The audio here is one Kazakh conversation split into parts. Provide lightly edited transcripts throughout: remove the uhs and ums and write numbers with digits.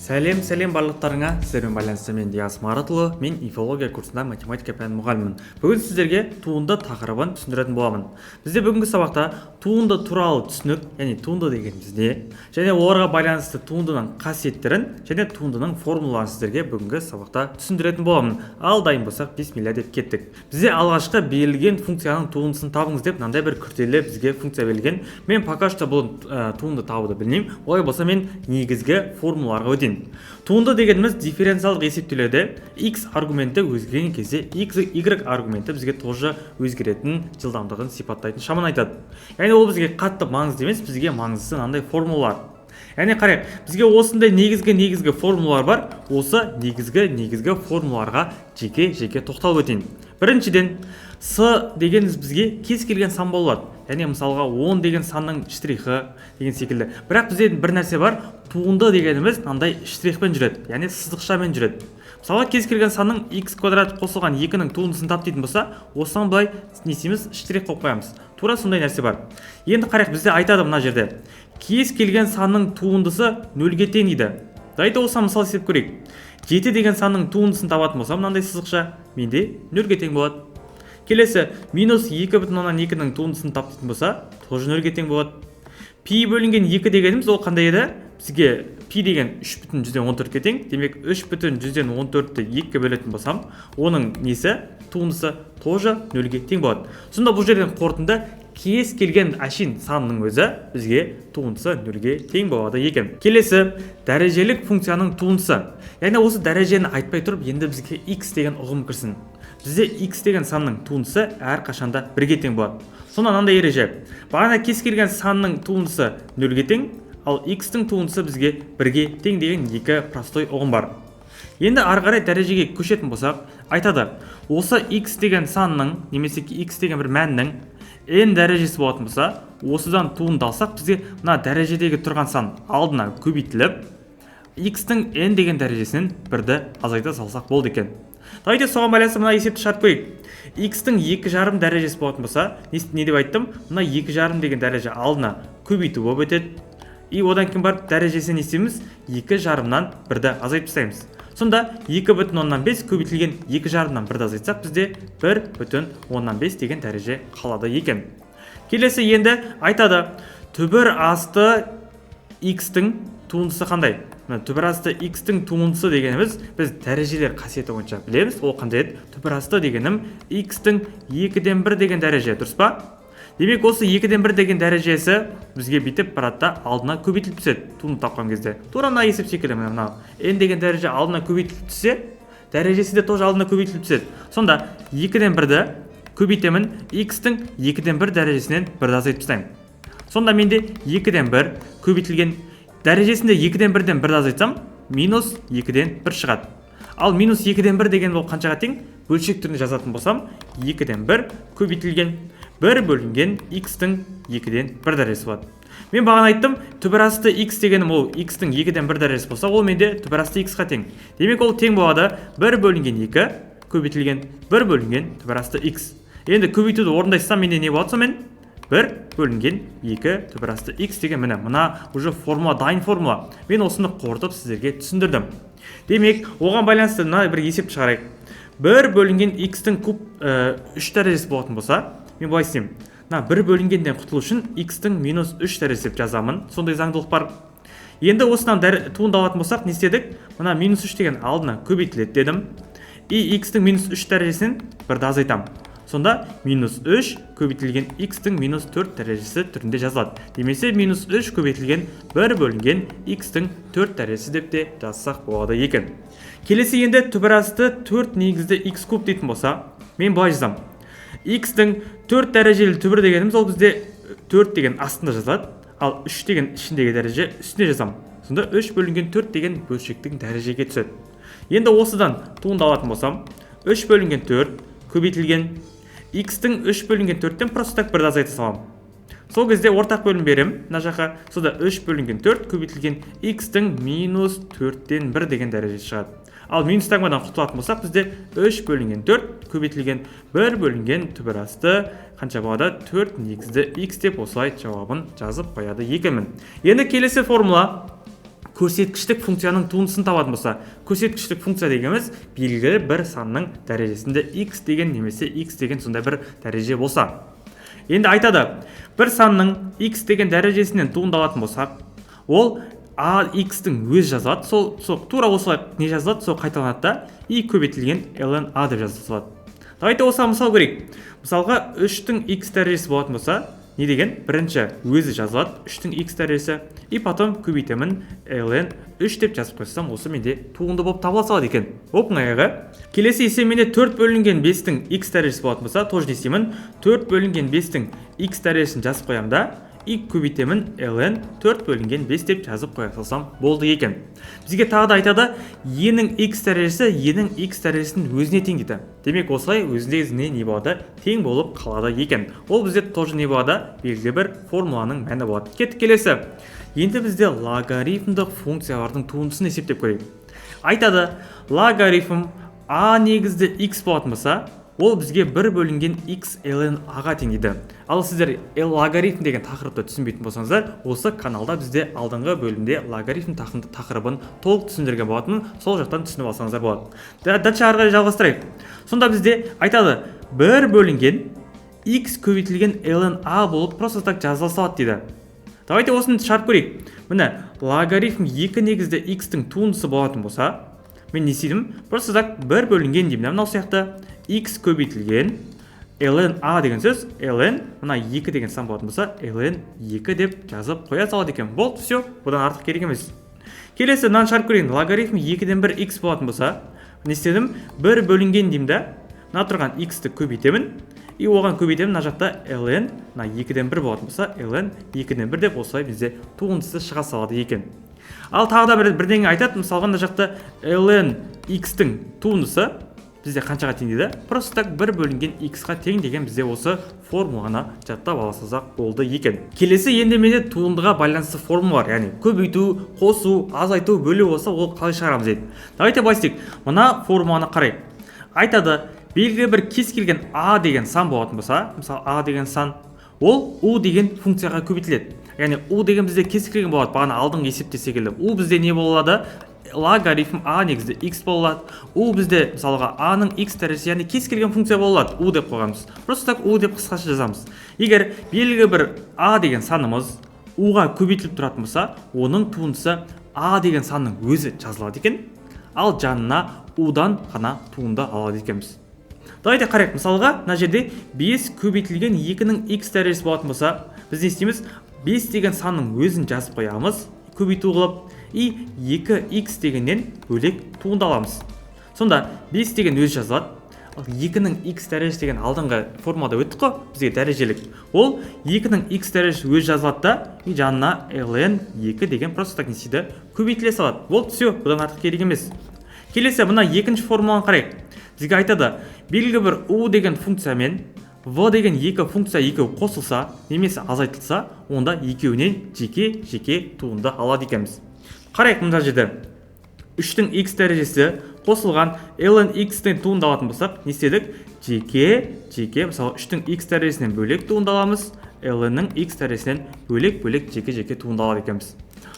Сәлем барлықтарыңа, сіздермен байланысты мен Диас Маратұлы, мен инфология курсында математика пәні мұғалімімін. Бүгін сіздерге туынды тақырыбын түсіндіретін боламын. Бізде бүгінгі сабақта туынды туралы түсінік, яғни туынды дегеніміз не, және оларға байланысты туындының қасиеттерін және туындының формулаларын сіздерге бүгінгі сабақта түсіндіретін боламын. Ал дайын болсақ, бисмилля деп кеттік. Бізде алғашқы берілген функцияның туындысын табыңыз деп мынандай бір күрделі бізге функция берілген. Мен пока что бұл туынды табуды білмеймін. Олай болса мен негізгі формулаларға өтейін. Туынды дегеніміз дифференциалдық есептеулерде x аргументі өзгерген кезде y аргументі бізге тоже өзгеретін жылдамдығын сипаттайтын шаманы айтады. Яғни ол бізге қатты маңызды емес, бізге маңыздысы мынандай формулалар. Яғни қарайық, бізге осындай негізгі формулалар бар. Осы негізгі формулаларға жеке тоқталып өтейін. Біріншіден, с дегеніміз бізге кез келген сан болады. Яғни мысалға 10 деген санның штрихы деген секілді. Бірақ бізде бір нәрсе бар, туынды дегеніміз мынандай штрихпен жүреді, яғни сызықшамен жүреді. Мысалға кез келген санның x квадрат қосылған 2-ның туындысын тап дейтін болса, осыдан былай не істейміз, штрих қойып қоямыз. Тура сондай нәрсе бар. Енді қарайық, бізде айтады мына жерде. Кез келген санның туындысы 0-ге тең дейді. Дайда осыған мысал істеп көрейік. 7 деген санның туындысын табатын болса, мынандай сызықша менде 0-ге тең болады. Келесі, -2,2-ның туындысын тап дейтін болса, тоже 0-ге тең болады. Пи бөлінген 2 дегеніміз ол қандай еді? Бізге пи деген 3,14-ге тең. Демек 3,14-ті 2-ге бөлетін болсам, оның несі? Туындысы тоже 0-ге тең болады. Сонда бұл жерден қорытынды кез келген әшейін санның өзі бізге туындысы 0-ге тең болады екен. Келесі, дәрежелік функцияның туындысы. Яғни осы дәрежені айтпай тұрып, енді бізге x деген ұғым кірсін. Бізде x деген санның туындысы әр қашанда 1-ге тең болады. Сонда мынандай ереже. Бағана кез келген санның туындысы 0-ге тең, ал x-тің туындысы бізге 1-ге тең деген екі простой ұғым бар. Енді ары қарай дәрежеге көшетін болсақ, айтады, осы x деген санның, немесе x деген бір мәннің n дәрежесі болатын болса, осыдан туынды алсақ, бізге мына дәрежедегі тұрған сан алдына көбейтіліп, x-тің n деген дәрежесінен 1-ді азайта салсақ болды екен. Дайда соған байланысты мына есепті шарт қойып. X-тің 2,5 дәрежесі болатын болса, не деп айттым? Мына 2,5 деген дәреже алдына көбейту болып өтеді. И одан кейін барып дәрежесін істейміз, 2,5-нан 1-ді азайтып тастаймыз. Сонда 2,5 көбейтілген 2,5-нан 1-ді азайтсақ, бізде 1,5 деген дәреже қалады екен. Келесі енді айтады, түбір асты x-тің туындысы қандай? Түбір асты x-тің туындысы дегеніміз біз дәрежелер қасиеті бойынша білеміз. Ол қандай еді? Түбір асты дегенім x-тің 2-ден 1 деген дәреже, дұрыс па? Демек осы 2-ден 1 деген дәрежесі бізге бүйтіп барады, алдына көбейтіліп түседі туынды тапқан кезде. Тура мына есеп секілді, мына n деген дәреже алдына көбейтіліп түссе, дәрежесі де тоже алдына көбейтіліп түседі. Сонда 2-ден 1-ді көбейтемін, x-тің 2-ден 1 дәрежесінен 1-ді азайтып тастаймын. Сонда менде 2-ден 1 көбейтілген дәрежесінде 2-ден 1-ден 1-ді азайтсам, минус 2-ден 1 шығады. Ал минус 2-ден 1 деген ол қаншаға тең? Бөлшек түрінде жазатын болсам, 2-ден 1 көбейтілген 1 бөлінген x-тің 2-ден 1 дәрежесі болады. Мен бағана айттым, түбір асты x дегенім ол x-тің 2-ден 1 дәрежесі болса, ол менде түбір асты x-қа тең. Демек ол тең болады 1 бөлінген 2 көбейтілген 1 бөлінген түбір асты x. Енді көбейтуді орындайсам, менде не болады сонымен? 1 бөлінген 2 түбір асты x деген мына уже формула, дайын формула. Мен осыны қорытып сіздерге түсіндірдім. Демек, оған байланысты мына бір есеп шығарайық. 1 бөлінген x-тің куб 3 дәрежесі болатын болса, мен былай істеймін. 1 бөлінгенден құтылу үшін x-тің минус 3 дәрежесі деп жазамын. Сондай заңдылық бар. Енді осыдан туынды алатын болсақ, не істедік? Мына минус 3 деген алдына көбейтіледі дедім. И x-тің минус 3 дәрежесінен 1-ді азайтамын. Сонда минус 3 көбейтілген x-тің минус 4 дәрежесі түрінде жазылады. Демесе минус 3 көбейтілген 1 бөлінген x-тің 4 дәрежесі деп те жазсақ болады екен. Келесі енді түбір асты 4 негізді x куб дейтін болса, мен былай жазам. x-тің 4 дәрежелі түбір дегеніміз ол бізде 4 деген астында жазылады, ал 3 деген ішіндегі дәреже үстіне жазам. Сонда 3 бөлінген 4 деген бөлшектің дәрежеге түседі. Енді осыдан туынды алатын болсам, 3 бөлінген 4 көбейтілген x-тің 3 бөлінген 4-тен просто так 1-ді азайта саламын. Сол кезде ортақ бөлім берем, мына жаққа. Сонда 3 бөлінген 4 көбейтілген x-тің минус 4-тен 1 деген дәрежесі шығады. Ал минус таңбадан құтылатын болсақ, бізде 3 бөлінген 4 көбейтілген 1 бөлінген түбір асты қанша болады? 4 негізді x деп осылай жауабын жазып қояды екенмін. Енді келесі формула көрсеткіштік функцияның туындысын табатын болса, көрсеткіштік функция дегеніміз белгілі бір санның дәрежесінде x деген немесе x деген сондай бір дәреже болса. Енді айтады, бір санның x деген дәрежесінен туындалатын болсақ, ол ax-тің өз жазылады, сол тура осылай не жазылады, сол қайталанады да и көбейтілген ln a деп жазылады. Давайте осыған мысал көрейік. Мысалға 3-тің x дәрежесі болатын болса, не деген? Бірінші өзі жазылады, 3-тің x дәрежесі, и потом көбейтемін ln 3 деп жазып қойсам, осы менде туынды болып табыла салады екен. Оп, аяғы. Келесі есе менде 4 бөлінген 5-тің x дәрежесі болатын болса, тоже не істеймін? 4 бөлінген 5-тің x дәрежесін жазып қоямын да, и көбейтемін ln 4 бөлінген 5 деп жазып қоя салсам болды екен. Бізге тағы да айтады, e-нің x дәрежесі e-нің x дәрежесінің өзіне тең дейді. Демек осылай өзіне не болады? Тең болып қалады екен. Ол бізде тоже не болады? Белгілі бір формуланың мәні болады. Кеттік келесі. Енді бізде логарифмдік функциялардың туындысын есептеп көрейік. Айтады, логарифм a негізді x болатын болса, ол бізге 1 бөлінген x ln a-ға тең дейді. Ал сіздер логарифм деген тақырыпты түсінбейтін болсаңыздар, осы каналда бізде алдыңғы бөлімде логарифм тақырыбын толық түсіндірген болатын, сол жақтан түсініп алсаңыздар болады. Дальше ары қарай жалғастырайық. Сонда бізде айтады, 1 бөлінген x көбейтілген ln a болып просто так жазыла салады дейді. Давайте осыны шығарып көрейік. Міне, логарифм 2 негізді x-тің туындысы болатын болса, мен не істедім? Просто так 1 бөлінген деймін. Мынау сияқты x көбейтілген ln a деген сөз, ln мына 2 деген сан болатын болса, ln 2 деп жазып қоя салады екен. Болды, все, бұдан артық керек емес. Келесі мынаны шығарып көрейін. Логарифм 2-ден 1 x болатын болса, не істедім? 1 бөлінген деймін да, мына тұрған x-ті көбейтемін, и оған көбейтемін, мына жақта ln мына 2-ден 1 болатын болса, ln 2-ден 1 деп осылай бізде туындысы шыға салады екен. Ал тағы да бірдеңе айтады, мысалға мына жақта ln x-тің туындысы бізде қаншаға тең дейді? Просто так 1 бөлінген x-қа тең деген бізде осы формуланы жаттап алсақ болды екен. Келесі енді менде туындыға байланысты формула бар, яғни көбейту, қосу, азайту, бөлу болса, ол қалай шығарамыз дейді. Давайте былай істейік. Мына формуланы қарайық. Айтады, белгілі бір кез келген a деген сан болатын болса, мысалы a деген сан, ол u деген функцияға көбейтіледі. Яғни u деген бізде кез келген болады, бағана алдыңғы есепте секілді. U бізде не болады? Логарифм a негізді x болады. U бізде мысалға a-ның x дәрежесі, яғни кез келген функция болады, u деп қойғанбыз. Просто так u деп қысқаша жазамыз. Егер белгілі бір a деген санымыз u-ға көбейтіліп тұратын болса, оның туындысы a деген санның өзі жазылады екен, ал жанына u-дан ғана туынды алады екенбіз. Давайте қарайық. Мысалға, мына жерде 5 көбейтілген 2-нің x дәрежесі болатын болса, біз не істейміз? 5 деген санның өзін жазып қоямыз, көбейту қылып, и 2x дегеннен бөлек туынды аламыз. Сонда 5 деген өз жазылады, ал 2-нің x дәрежесі деген алдыңғы формулада өттік қой, бізге дәрежелік. Ол 2-нің x дәрежесі өз жазылады да, и жанына ln 2 деген просто так не істейді, көбейтіле салады. Болды, все, бұдан артық керек емес. Келесі мына екінші формуланы қарайық. Бізге айтады, белгілі бір u деген функциямен v деген екі функция екеуі қосылса, немесе азайтылса, онда екеуінен жеке туынды алады екенбіз. Қарайық мына жерде. 3-тің x дәрежесі қосылған ln x-тен туынды алатын болсақ, не істедік? Жеке, мысалы 3-тің x дәрежесінен бөлек туынды аламыз, ln-нің x дәрежесінен бөлек жеке туынды алады екенбіз.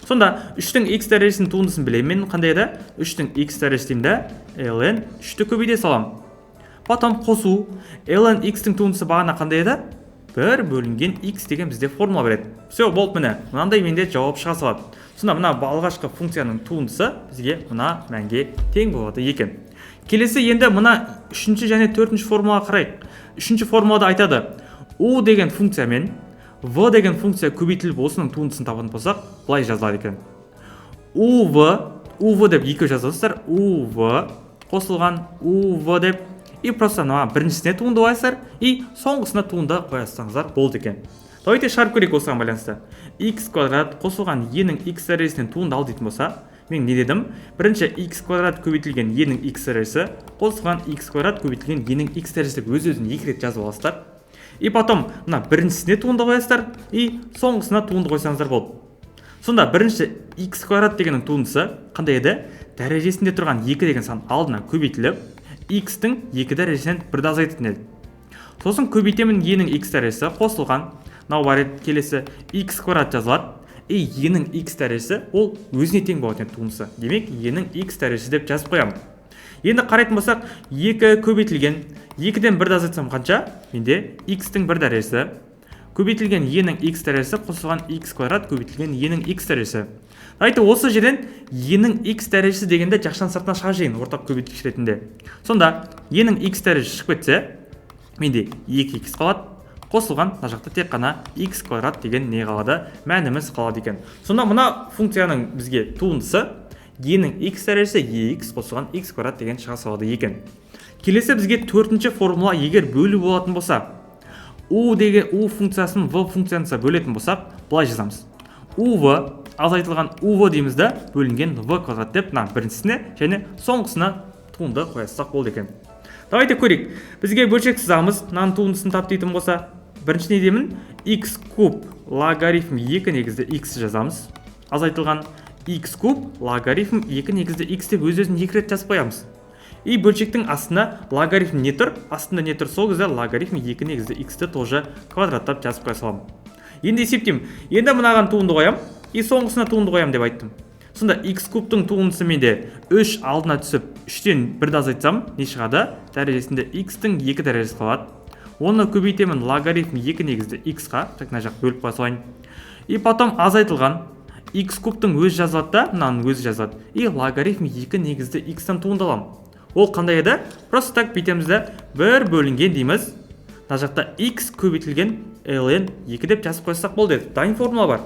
Сонда 3-тің x дәрежесінің туындысын білемін, қандай еді? 3-тің x дәрежесінен ln 3-ті көбейте салам. Потом қосу, ln x-тің туындысы бағана қандай еді? 1 бөлінген x деген бізде формула береді. Все, болды міне. Мынандай менде жауап шыға салады. Сонда мына алғашқы функцияның туындысы бізге мына мәнге тең болады екен. Келесі енді мына 3-ші және 4-ші формулаға қарайық. 3-ші формулада айтады, u деген функциямен v деген функция көбейтіліп осының туындысын табатын болсақ, былай жазылады екен. uv деп екі жазасыздар, uv қосылған uv деп, и просто біріншісіне туынды қоясыздар, и соңғысына туынды қоясаңыздар болды екен. Давайте шығарып көрейік осыған байланысты. x квадрат қосылған e-нің x дәрежесінен туынды ал дейтін болса, мен не дедім? Бірінші x квадрат көбейтілген e-нің x дәрежесі қосылған x квадрат көбейтілген e-нің x дәрежесі деп өз-өзін екі рет жазып аласыздар. И потом мына біріншісіне туынды қоясыздар, и соңғысына туынды қойсаңыздар болды. Сонда бірінші x квадрат дегеннің туындысы қандай еді? Дәрежесінде тұрған 2 деген сан алдына көбейтіліп, x-тің 2 дәрежесінен бірді азайтатын еді. Сосын көбейтемін e-нің x дәрежесі қосылған, мынау бар еді, келесі x квадрат жазылады, e-ның x дәрежесі ол өзіне тең болатын туындысы. Демек, e-ның x дәрежесі деп жазып қоямын. Енді қарайтын болсақ, 2 көбейтілген 2-ден 1-ді азайтсам қанша? Менде x-тің 1 дәрежесі көбейтілген e-ның x дәрежесі қосылған x квадрат көбейтілген e-ның x дәрежесі. Айтты осы жерден e-ның x дәрежесі дегенде жақшан сыртына шыға жейін ортақ көбейткіш ретінде. Сонда e-ның x дәрежесі шығып кетсе, менде 2x қалады, қосылған мына жақта тек қана x квадрат деген не қалады, мәніміз қалады екен. Сонда мына функцияның бізге туындысы e-ның x дәрежесі ex қосылған x квадрат деген шыға салады екен. Келесі бізге төртінші формула егер бөлу болатын болса, u функциясын v функциясына бөлетін болсақ, былай жазамыз. uv азайтылған uv дейміз да, бөлінген v квадрат деп, біріншісіне және соңғысына туынды қоясақ болды екен. Давайте көрейік. Бізге бөлшек сызамыз, мынаның туындысын тап дейтін болса, бірінші не деймін? X куб логарифм 2 негізді x жазамыз. Азайтылған x куб логарифм 2 негізді x деп өз-өзін 2 рет жазып қоямыз. И бөлшектің астына логарифм не тұр? Астында не тұр? Сол кезде логарифм 2 негізді x-ті тоже квадраттап жазып қоя саламын. Енді есептеймін. Енді мынаған туынды қоям, и соңғысына туынды қоям деп айттым. Сонда x кубтың туындысы менде 3 алдына түсіп, 3-тен 1-ді азайтсам, не шығады? Дәрежесінде x-тің 2 дәрежесі қалады. Оны көбейтемін логарифм 2 негізді x-қа, мына жақ бөліп қоя салайын. И потом азайтылған x кубтың өзі жазылады да, мынаның өзі жазылады. И логарифм 2 негізді x-тан туынды аламын. Ол қандай еді? Просто так бүйтеміз де 1 бөлінген дейміз. Мына жақта x көбейтілген ln 2 деп жазып қойсақ болды еді. Дайын формула бар.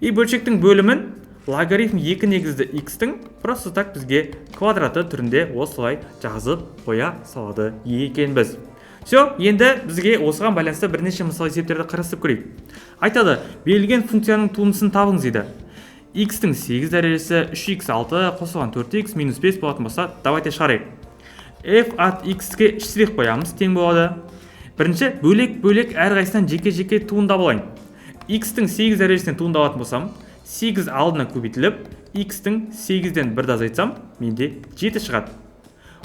И бөлшектің бөлімін логарифм 2 негізді x-тің просто так бізге квадраты түрінде осылай жазып қоя салады екенбіз. Все, енді бізге осыған байланысты бірнеше мысал есептерді қарастырып көрейік. Айтады, берілген функцияның туындысын табыңыз дейді. X-тің 8 дәрежесі 3x6 қосылған 4x минус 5 болатын болса, давайте шығарайық. F от x-ке штрих қоямыз, тең болады. Бірінші, бөлек әрқайсынан жеке туындап алайын. X-тің 8 дәрежесінен туындалатын болсам, 8 алдына көбейтіліп, x-тің 8-ден 1-ді азайтсам, менде 7 шығады.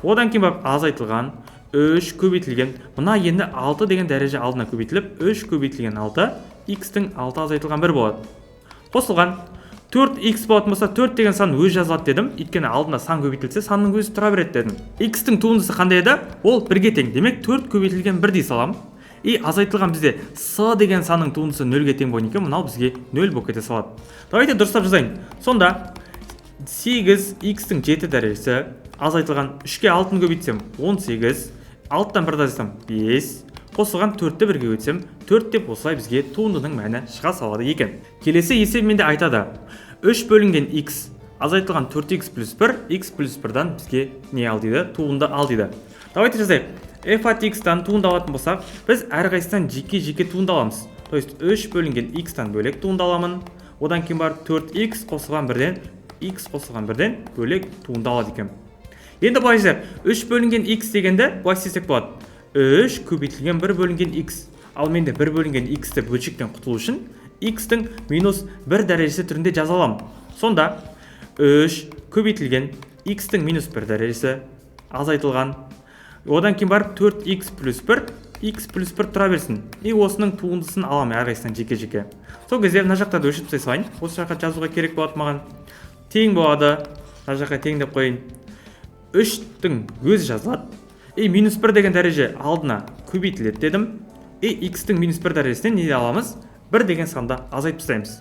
Одан кейін барып азайтылған 3 көбейтілген, мына енді 6 деген дәреже алдына көбейтіліп, 3 көбейтілген 6, x-тің 6 азайтылған 1 болады. Қосылған 4x болатын болса, 4 деген сан өз жазылады дедім, өйткені алдына сан көбейтілсе, санның өзі тұра береді дедім. X-тің туындысы қандай еді? Ол 1-ге тең. Демек 4 көбейтілген 1 дей салам. И азайтылған бізде с деген санның туындысы 0-ге тең болған екен, мынау бізге 0 болып кете салады. Давайте дұрыстап жазайын. Сонда 8x-тің 7 дәрежесі азайтылған 3-ке 6-ны көбейтсем 18, 6-тан 1-ді азайтсам 5, қосылған 4-ті 1-ге өтсем 4 деп осылай бізге туындының мәні шыға салады екен. Келесі есебіменде айтады. 3 бөлінген x азайтылған 4x плюс 1, x плюс 1-дан бізге не ал дейді? Туынды ал дейді. Давайте жазайық. F от x-тан туынды алатын болсақ, біз әрқайсынан жеке туынды аламыз. То есть 3 бөлінген x-тан бөлек туынды аламын. Одан кейін бар 4x қосылған 1-ден, x қосылған 1-ден бөлек туынды алады екен. Енді былай жазайық. 3 бөлінген x дегенде былай істесек болады. 3 көбейтілген 1 бөлінген x. Ал менде 1 бөлінген x-ті бөлшектен құтылу үшін x-тің минус 1 дәрежесі түрінде жаза аламын. Сонда 3 көбейтілген x-тің минус 1 дәрежесі азайтылған. Одан кейін барып 4x плюс 1, x плюс 1 тұра берсін. И осының туындысын аламын әрқайсынан жеке. Сол кезде мына жақтарды өлшеп тастай салайын. Осы жаққа жазуға керек болады маған. Тең болады. Мына жаққа тең деп қойын. 3-тің өзі жазылады. И минус 1 деген дәреже алдына көбейтіледі дедім. И x-тің минус 1 дәрежесінен не аламыз? 1 деген санда азайтып тастаймыз.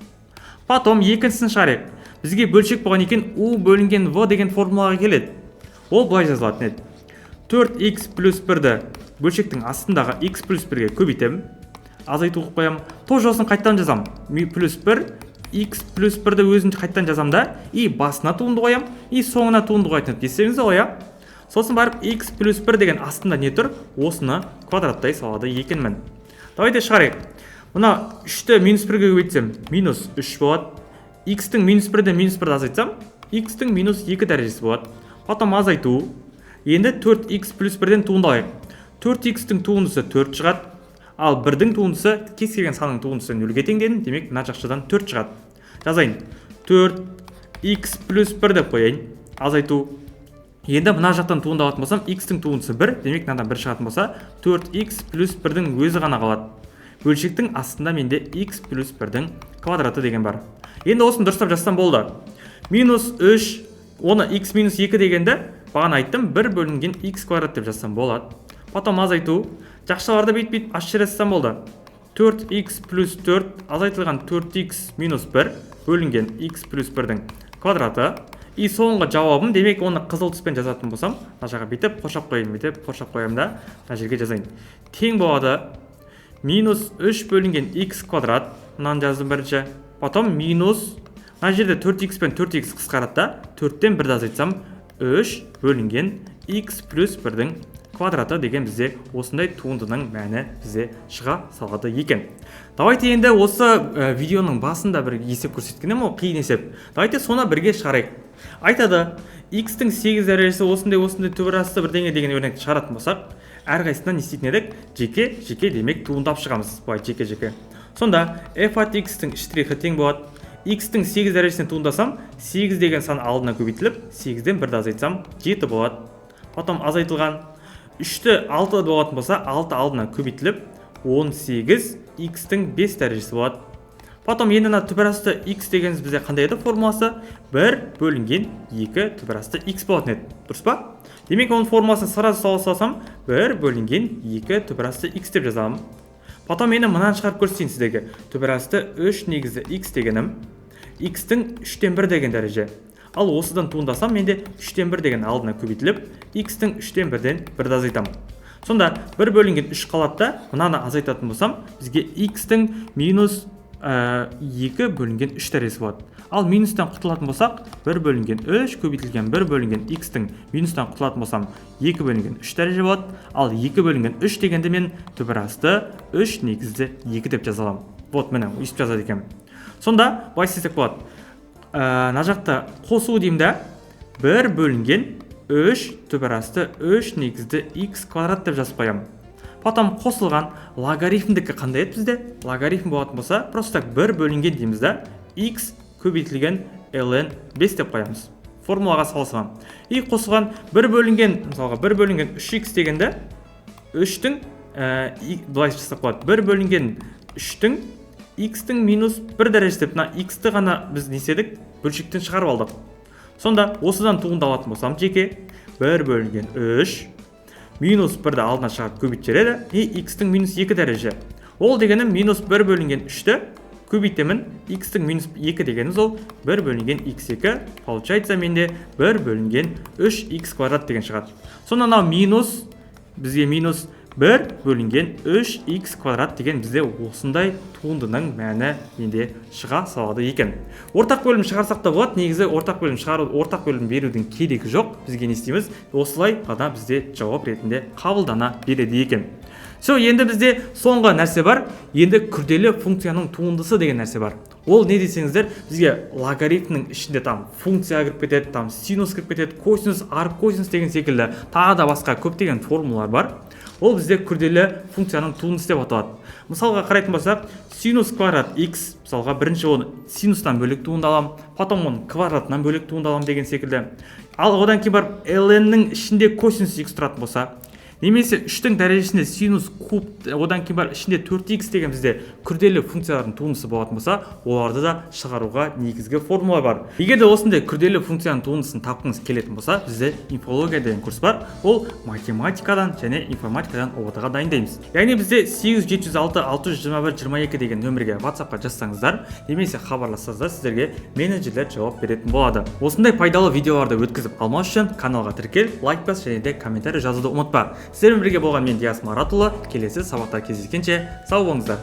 Потом екіншісін шығарайық. Бізге бөлшек болған екен u бөлінген v деген формулаға келеді. Ол былай жазылатын еді. 4x плюс 1-ді бөлшектің астындағы x плюс 1-ге көбейтем. Азайту қоям. Тоже осын қайттан жазам. Плюс 1, x плюс 1-ді өзін қайттан жазам да. И басына туынды қоям. И соңына туынды қоятын. Естеріңізде ғой, я? Сосын барып x плюс 1 деген астында не тұр? Осыны квадраттай салады екенмін. Давайте шығарайық. Мына 3-ті минус 1-ге көбейтсем, минус 3 болады. X-тің минус 1-ден минус 1-ді азайтсам, x-тің минус 2 дәрежесі болады. Потом азайту. Енді 4x плюс 1-ден туынды алайық. 4x-тің туындысы 4 шығады. Ал 1-дің туындысы, кез келген санның туындысы 0-ге тең дедім. Демек, мына жақшадан 4 шығады. Жазайын. 4x плюс 1 деп қояйын. Азайту. Енді мына жақтан туынды алатын болсам, x-тің туындысы 1. Демек, мынадан 1 шығатын болса, 4x плюс 1-дің өзі ғана қалады. бөлшектің астында менде x плюс 1-дің квадраты деген бар. Енді осыны дұрыстап жазсам болды. Минус 3, оны x минус 2 дегенді бағана айттым 1 бөлінген x квадрат деп жазсам болады. Потом азайту. Жақшыларды бейт ашып жазсам болды. 4x плюс 4 азайтылған 4x минус 1 бөлінген x плюс 1-дің квадраты. И соңғы жауабым, демек оны қызыл түспен жазатын болсам, мына жаққа бүйтіп қоршап қоямын да, мына жерге жазайын. Тең болады минус 3 бөлінген x квадрат, мынаны жаздым бірінші. Потом минус, мына жерде 4x пен 4x қысқарады да, 4-тен 1-ді азайтсам 3 бөлінген x плюс 1-дің квадраты деген бізде осындай туындының мәні бізде шыға салады екен. Давайте енді осы видеоның басында бір есеп көрсеткенім, ол қиын есеп. Давайте соны бірге шығарайық. Айтады, x-тің 8 дәрежесі осындай төбірасты бірдеңе деген өрнекті шығаратын болсақ, әрқайсысынан не істейтін едік? Жеке демек туындап шығамыз. Былай жеке. Сонда f от x-тің штрихі тең болады. x-тің 8 дәрежесінен туындасам, 8 деген сан алдына көбейтіліп, 8-ден 1-ді азайтсам 7 болады. Потом азайтылған 3-ті 6 болатын болса, 6 алдына көбейтіліп, 18 x-тің 5 дәрежесі болады. Потом енді төбірасты x дегеніміз бізде қандай еді формуласы? 1 бөлінген 2 төбірасты x болатын еді. Дұрыс па? Демек оның формуласын сразу салсам, 1 бөлінген 2 төбірасты x деп жазамын. Потом енді мынаны шығарып көрсетейін сіздерге. Төбірасты 3 негізі x дегенім, x-тің 3-тен 1 деген дәреже. Ал осыдан туындасам, менде 3-тен 1 деген алдына көбейтіліп, x-тің 3-тен 1-ден 1-ді азайтамын. Сонда 1 бөлінген 3 қалады да, мынаны азайтатын болсам, бізге x-тің минус 2 бөлінген 3 дәрежесі болады. Ал минустан құтылатын болсақ, 1 бөлінген 3 көбейтілген 1 бөлінген x-тің минустан құтылатын болсам, 2 бөлінген 3 дәреже болады. Ал 2 бөлінген 3 дегенде мен төбірасты 3 негізді 2 деп жазаламын. Вот міне, өйстіп жазады екен. Сонда, былай істесек болады. Мына жақта қосу деймін да, 1 бөлінген 3 төбірасты 3 негізді x квадрат деп жазып қоямын. Потом қосылған логарифмдікі қандай еді бізде? Логарифм болатын болса, просто 1 бөлінген дейміз да, x көбейтілген ln 5 деп қоямыз. Формулаға салсам. И қосылған 1 бөлінген, мысалға 1 бөлінген 3x дегенде 3-тің былай жасап болады. 1 бөлінген 3-тің x-тің минус 1 дәрежесі деп, x-ті ғана біз неседік бөлшектен шығарып алдық. Сонда осыдан туындалатын болсам, жеке 1 бөлінген 3 минус 1-ді алдына шығарып көбейтереді, и x-тің минус 2 дәреже. Ол дегенім минус 1 бөлінген 3-ті көбейтемін, x-тің минус 2 дегеніміз ол 1 бөлінген x2, получается менде 1 бөлінген 3x квадрат деген шығады. Сонда минус, бізге минус 1 бөлінген 3x квадрат деген бізде осындай туындының мәні менде шыға салады екен. Ортақ бөлім шығарсақ та болады, негізі ортақ бөлім берудің керегі жоқ. Бізге не істейміз? Осылай ғана бізде жауап ретінде қабылдана береді екен. Енді бізде соңғы нәрсе бар, енді күрделі функцияның туындысы деген нәрсе бар. Ол не десеңіздер, бізге логарифмнің ішінде функция кіріп кетеді, синус кіріп кетеді, косинус, аркосинус деген секілді тағы да басқа көптеген формулалар бар. Ол бізде күрделі функцияның туындысы деп аталады. Мысалға қарайтын болсақ, синус квадрат x, мысалға бірінші оны синустан бөлек туындалам, потом оны квадратынан бөлек туындалам деген секілді. Ал одан кейін барып ln-нің ішінде косинус x тұратын болса, немесе 3-тің дәрежесінде синус куб, одан кейін бар ішінде 4x деген бізде күрделі функциялардың туындысы болатын болса, оларды да шығаруға негізгі формула бар. Егер де осындай күрделі функцияның туындысын тапқыңыз келетін болса, бізде инфология деген курс бар. Ол математикадан және информатикадан ОБТ-ға дайындаймыз. Яғни бізде 8-706-621-22 деген нөмірге WhatsApp-қа жазсаңыздар, немесе хабарлассаңыздар, сіздерге менеджерлер жауап беретін болады. Осындай пайдалы видеоларды өткізіп алмау үшін каналға тіркел, лайк бас және де комментарий жазуды ұмытпа. Сіздермен бірге болған мен Диас Маратұлы. Келесі сабақта кездескенше сау болыңыздар.